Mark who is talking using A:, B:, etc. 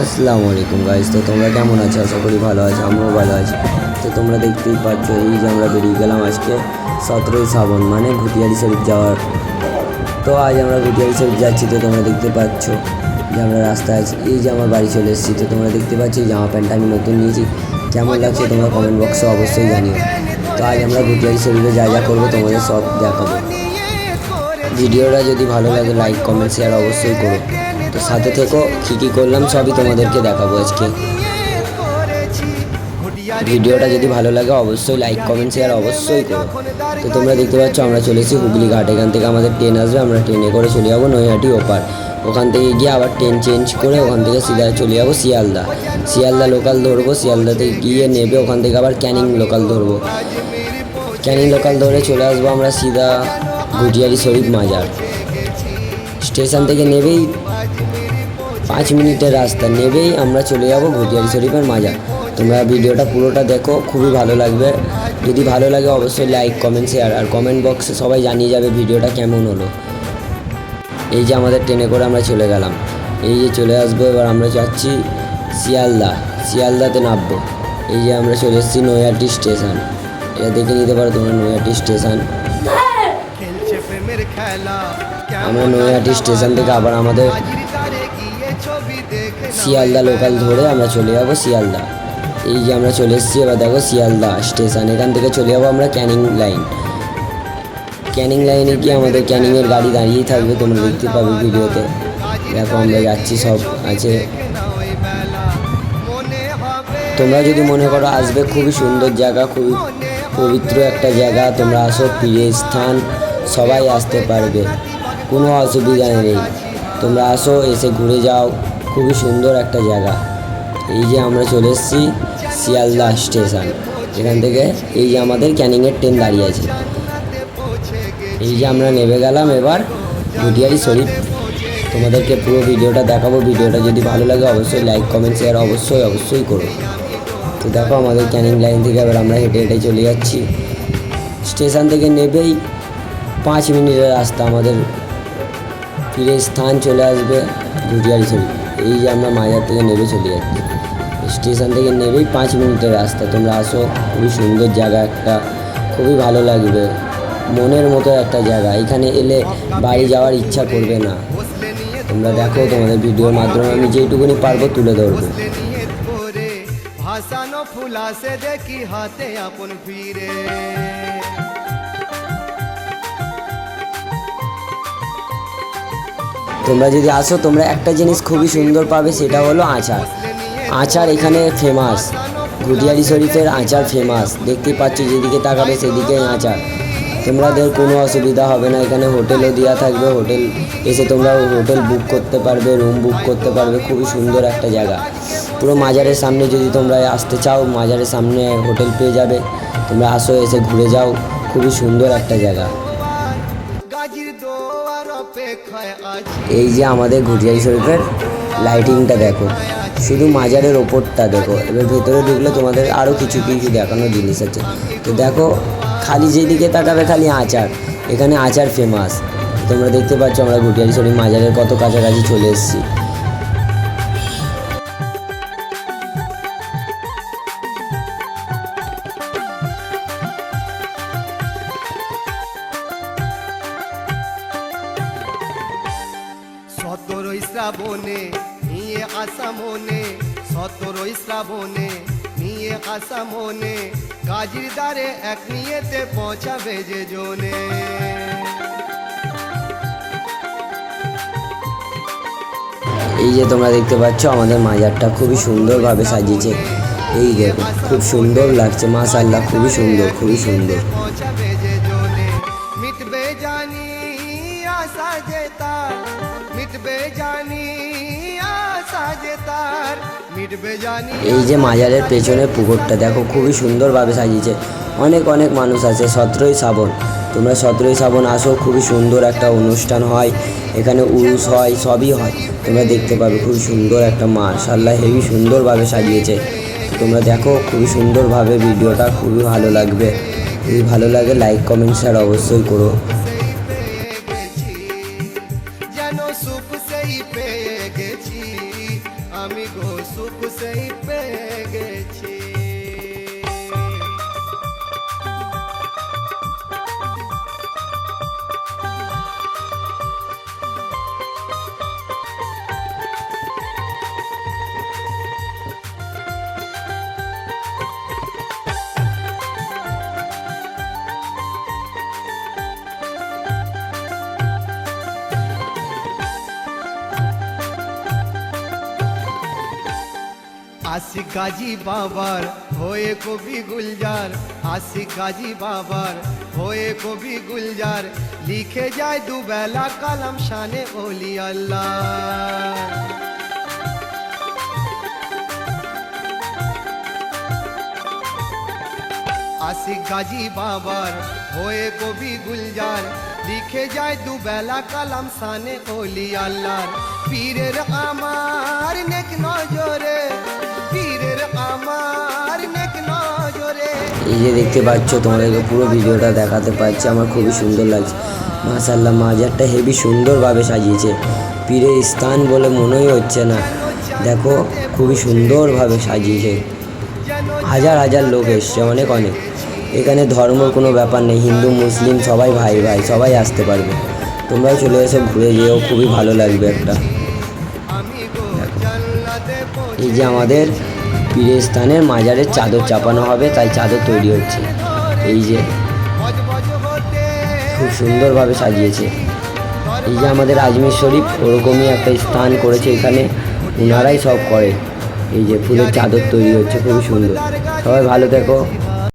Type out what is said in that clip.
A: আসসালামু আলাইকুম গাইস। তো তোমরা কেমন আছো? আশা করি ভালো আছো, আমরাও ভালো আছি। তো তোমরা দেখতেই পাচ্ছ এই যে আমরা বেরিয়ে গেলাম আজকে 17ই শ্রাবণ মানে ঘুটিয়ারি শরীফ যাওয়ার। তো আজ আমরা ঘুটিয়ারি শরীফ যাচ্ছি। তো তোমরা দেখতে পাচ্ছ যে আমরা রাস্তায় আছি। এই যে আমার বাড়ি চলে এসেছি। তো তোমরা দেখতে পাচ্ছ এই জামা প্যান্টটা আমি নতুন নিয়েছি। কেমন লাগছে তোমরা কমেন্ট বক্সে অবশ্যই জানিও। তো আজ আমরা ঘুটিয়ারি শরীফে যা যা করবো তোমাদের সব দেখাবো। ভিডিওটা যদি ভালো লাগে লাইক কমেন্ট শেয়ার অবশ্যই করো। তো সাথে থেকো, কী করলাম সবই তোমাদেরকে দেখাবো আজকে। ভিডিওটা যদি ভালো লাগে অবশ্যই লাইক কমেন্ট শেয়ার অবশ্যই করো। তো তোমরা দেখতে পাচ্ছ আমরা চলে এসেছি হুগলি ঘাট। এখান থেকে আমাদের ট্রেন আসবে, আমরা ট্রেনে করে চলে যাবো নৈহাটি ওপার। ওখান থেকে গিয়ে আবার ট্রেন চেঞ্জ করে ওখান থেকে সিধা চলে যাবো শিয়ালদা লোকাল ধরবো। শিয়ালদাতে গিয়ে নেবে, ওখান থেকে আবার ক্যানিং লোকাল ধরবো। ক্যানিং লোকাল ধরে চলে আসবো আমরা সিধা ঘুটিয়ারি শরীফ মাজার। স্টেশন থেকে নেবেই 5 মিনিটের রাস্তা, নেবেই আমরা চলে যাবো ঘুটিয়ারি শরীফের মাজার। তোমরা ভিডিওটা পুরোটা দেখো, খুবই ভালো লাগবে। যদি ভালো লাগে অবশ্যই লাইক কমেন্ট শেয়ার আর কমেন্ট বক্সে সবাই জানিয়ে যাবে ভিডিওটা কেমন হলো। এই যে আমাদের ট্রেনে করে আমরা চলে গেলাম, এই যে চলে আসবো। এবার আমরা যাচ্ছি শিয়ালদাতে নামবো। এই যে আমরা চলে এসেছি নৈহাটি স্টেশন। এটা দেখে নিতে পারো তোমরা নৈহাটি স্টেশন। আমরা নৈহাটি স্টেশন থেকে আবার আমাদের শিয়ালদা লোকাল ধরে আমরা চলে যাবো শিয়ালদা। এই যে আমরা চলে এসেছি। এবার দেখো শিয়ালদা স্টেশন, এখান থেকে চলে যাবো আমরা ক্যানিং লাইনে গিয়ে আমাদের ক্যানিংয়ের গাড়ি দাঁড়িয়েই থাকবে, তোমরা দেখতে পাবে ভিডিওতে। দেখো আমরা যাচ্ছি, সব আছে। তোমরা যদি মনে করো আসবে, খুবই সুন্দর জায়গা, খুবই পবিত্র একটা জায়গা। তোমরা আসো, প্রিয় স্থান, সবাই আসতে পারবে, কোনো অসুবিধা নেই। তোমরা আসো, এসে ঘুরে যাও, খুবই সুন্দর একটা জায়গা। এই যে আমরা চলে এসেছি শিয়ালদা স্টেশন। এখান থেকে এই যে আমাদের ক্যানিংয়ের ট্রেন দাঁড়িয়ে আছে। এই যে আমরা নেমে গেলাম এবার ঘুটিয়ারি শরীফ। তোমাদেরকে পুরো ভিডিওটা দেখাবো। ভিডিওটা যদি ভালো লাগে অবশ্যই লাইক কমেন্ট শেয়ার অবশ্যই করো। তো দেখো আমাদের ক্যানিং লাইন থেকে এবার আমরা হেঁটে হেঁটে চলে যাচ্ছি। স্টেশন থেকে নেবেই 5 মিনিটের রাস্তা, আমাদের ফিরে স্থান চলে আসবে ঘুটিয়ারি শরীফ। এই যে আমরা মাজার থেকে নেমে চলে যাচ্ছি। স্টেশন থেকে নেবেই 5 মিনিটের রাস্তা। তোমরা আসো, খুবই সুন্দর জায়গা একটা, খুবই ভালো লাগবে, মনের মতো একটা জায়গা। এখানে এলে বাড়ি যাওয়ার ইচ্ছা করবে না। তোমরা দেখো, তোমাদের ভিডিওর মাধ্যমে আমি যেইটুকুনি পারবো তুলে ধরবো। তোমরা যদি আসো, তোমরা একটা জিনিস খুবই সুন্দর পাবে, সেটা হলো আচার এখানে ফেমাস। ঘুটিয়ারি শরীফের আচার ফেমাস। দেখতেই পাচ্ছ, যেদিকে তাকাবে সেদিকে আচার। তোমাদের কোনো অসুবিধা হবে না। এখানে হোটেলও দেওয়া থাকবে, হোটেল এসে তোমরা হোটেল বুক করতে পারবে, রুম বুক করতে পারবে। খুবই সুন্দর একটা জায়গা। পুরো মাজারের সামনে যদি তোমরা আসতে চাও, মাজারের সামনে হোটেল পেয়ে যাবে। তোমরা আসো, এসে ঘুরে যাও, খুবই সুন্দর একটা জায়গা। এই যে আমাদের ঘুটিয়ারি শরীফের লাইটিংটা দেখো, শুধু মাজারের ওপরটা দেখো। এবার ভেতরে ঢুকলে তোমাদের আরও কিছু দেখানোর জিনিস আছে। তো দেখো, খালি যেদিকে তাকাবে খালি আচার। এখানে আচার ফেমাস। তোমরা দেখতে পাচ্ছ আমরা ঘুটিয়ারি শরীফ মাজারের কত কাছাকাছি চলে এসেছি।
B: শ্রাবণে নিয়ে আসা মনে, 17 শ্রাবণে নিয়ে আসা মনে, গাজীর দ্বারে এক নিয়েতে পৌঁছাবে যে জনে।
A: এই যে তোমরা দেখতে পাচ্ছ আমাদের মাজারটা খুবই সুন্দরভাবে সাজিয়েছে। এই দেখো, খুব সুন্দর লাগছে, মাশাআল্লাহ, খুবই সুন্দর।
B: পৌঁছাবে যে জনে, মিটবে জানি আশা যে তার, মিটবে জানি আশা যে তার, মিটবে জানি।
A: এই যে মাজারের পেছনে পুকুরটা দেখো, খুবই সুন্দরভাবে সাজিয়েছে। অনেক মানুষ আছে। 17ই শ্রাবণ, তোমরা 17ই শ্রাবণ আসো, খুবই সুন্দর একটা অনুষ্ঠান হয় এখানে, উরুস হয়, সবই হয়। তোমরা দেখতে পাবে, খুবই সুন্দর একটা, মাশাআল্লাহ, হেবি সুন্দরভাবে সাজিয়েছে। তোমরা দেখো খুবই সুন্দরভাবে ভিডিওটা, খুবই ভালো লাগবে। যদি ভালো লাগে লাইক কমেন্ট শেয়ার অবশ্যই করো।
B: যেন সুখ সেই পেয়ে গেছি, আমি গো সুখ সেই পেয়ে গেছি। আশিক গাজী বাবার হয়ে কবি গুলজার, আশিক গাজী বাবার হয়ে কবি গুলজার, লিখে যায় দুবেলা কালাম শানে ওলি আল্লাহ। আশিক গাজী বাবার হয়ে কবি গুলজার, লিখে যায় দুবেলা কালাম শানে ওলি আল্লাহর। পীরের আমার নেক নজরে, পীরের আমার নেক নজরে।
A: এই যে দেখতে পাচ্ছ, তোমাদেরকে পুরো ভিডিওটা দেখাতে পারছি, আমার খুবই সুন্দর লাগছে। মাশাআল্লাহ, মাজারটা হেবি সুন্দরভাবে সাজিয়েছে, পীরের স্থান বলে মনেই হচ্ছে না। দেখো খুবই সুন্দরভাবে সাজিয়েছে, হাজার হাজার লোক এসছে, অনেক অনেক। এখানে ধর্মর কোনো ব্যাপার নেই, হিন্দু মুসলিম সবাই ভাই ভাই, সবাই আসতে পারবে। তোমরাও চলে এসে ঘুরে যেও, খুবই ভালো লাগবে একটা। এই যে আমাদের পীরের স্থানের মাজারের চাদর চাপানো হবে, তাই চাদর তৈরি হচ্ছে। এই যে খুব সুন্দরভাবে সাজিয়েছে। এই যে আমাদের আজমির শরীফ ওরকমই একটা স্থান করেছে, এখানে ওনারাই সব করে। এই যে ফুলের চাদর তৈরি হচ্ছে, খুবই সুন্দর। সবাই ভালো থেকো।